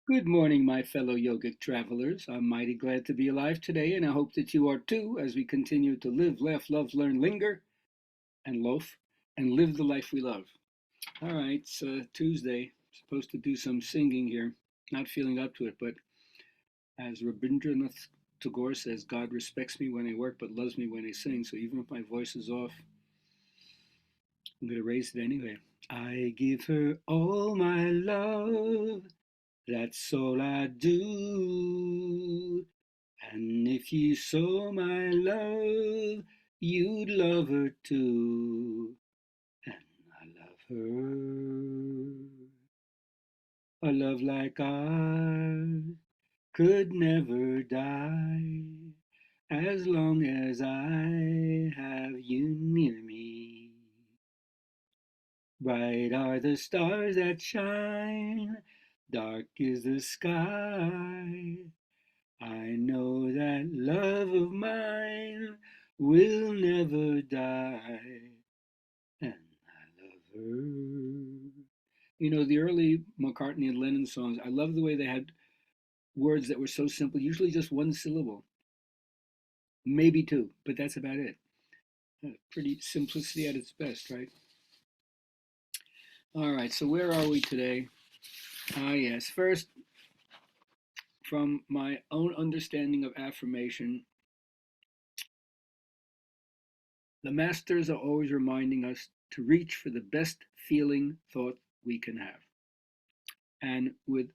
Good morning, my fellow yogic travelers. I'm mighty glad to be alive today, and I hope that you are too as we continue to live, laugh, love, learn, linger, and loaf, and live the life we love. All right, it's Tuesday. Supposed to do some singing here. Not feeling up to it, but as Rabindranath Tagore says, God respects me when I work, but loves me when I sing. So even if my voice is off, I'm going to raise it anyway. I give her all my love. That's all I do. And if you saw my love, you'd love her too. And I love her. A love like ours could never die as long as I have you near me. Bright are the stars that shine, dark is the sky. I know that love of mine will never die, and I love her. The early McCartney and Lennon songs, I love the way they had words that were so simple, usually just one syllable, maybe two, but that's about it. Pretty simplicity at its best, right? All right, so where are we today? Yes, first, from my own understanding of affirmation, the masters are always reminding us to reach for the best feeling thought we can have. And with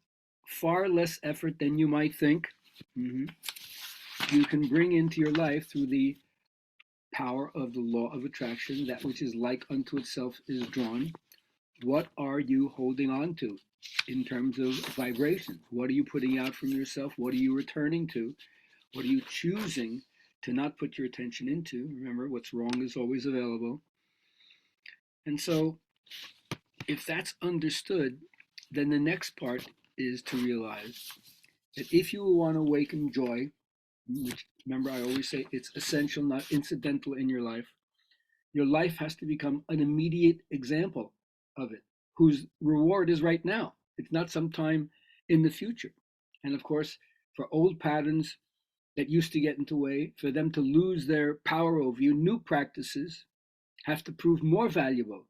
far less effort than you might think, mhm, you can bring into your life through the power of the law of attraction that which is like unto itself is drawn. What are you holding on to in terms of vibrations? What are you putting out from yourself? What are you returning to? What are you choosing to not put your attention into? Remember, what's wrong is always available. And so if that's understood, then the next part is to realize that if you want to awaken joy, which remember I always say it's essential, not incidental in your life has to become an immediate example of it, whose reward is right now. It's not sometime in the future. And of course, for old patterns that used to get into the way, for them to lose their power over you, new practices have to prove more valuable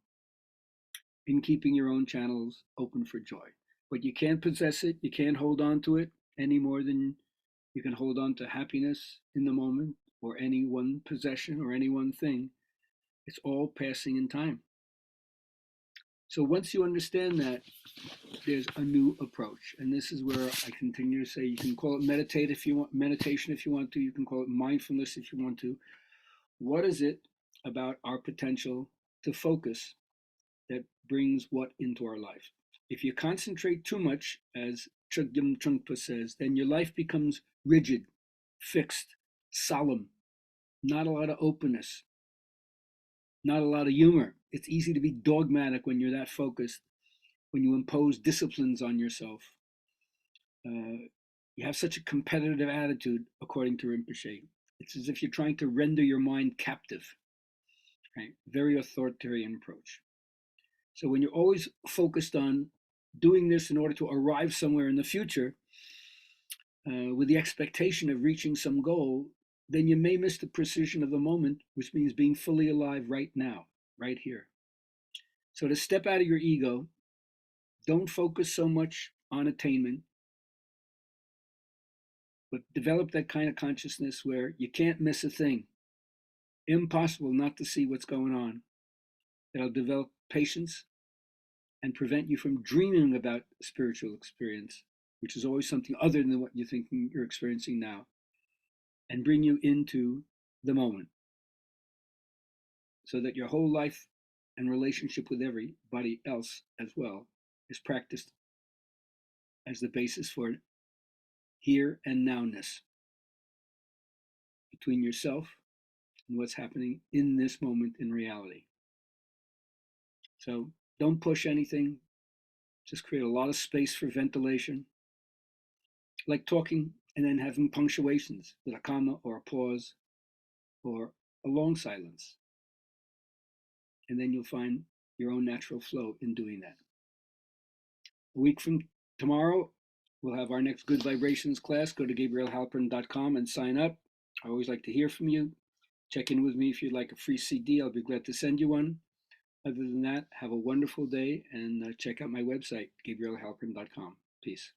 in keeping your own channels open for joy. But you can't possess it, you can't hold on to it any more than you can hold on to happiness in the moment or any one possession or any one thing. It's all passing in time. So once you understand that, there's a new approach. And this is where I continue to say you can call it meditation if you want to, you can call it mindfulness if you want to. What is it about our potential to focus that brings what into our life? If you concentrate too much, as Chogyam Trungpa says, then your life becomes rigid, fixed, solemn, not a lot of openness, not a lot of humor. It's easy to be dogmatic when you're that focused, when you impose disciplines on yourself. You have such a competitive attitude, according to Rinpoche. It's as if you're trying to render your mind captive, right? Very authoritarian approach. So when you're always focused on doing this in order to arrive somewhere in the future, with the expectation of reaching some goal, then you may miss the precision of the moment, which means being fully alive right now, right here. So to step out of your ego, don't focus so much on attainment, but develop that kind of consciousness where you can't miss a thing. Impossible not to see what's going on. It'll develop patience and prevent you from dreaming about spiritual experience, which is always something other than what you're thinking you're experiencing now, and bring you into the moment so that your whole life and relationship with everybody else as well is practiced as the basis for here and nowness between yourself and what's happening in this moment in reality. So don't push anything, just create a lot of space for ventilation, like talking and then having punctuations with a comma or a pause or a long silence. And then you'll find your own natural flow in doing that. A week from tomorrow, We'll have our next Good Vibrations class. Go to gabrielhalpern.com and sign up. I always like to hear from you. Check in with me if you'd like a free CD. I'll be glad to send you one. Other than that, have a wonderful day and check out my website, gabrielhalpern.com. Peace.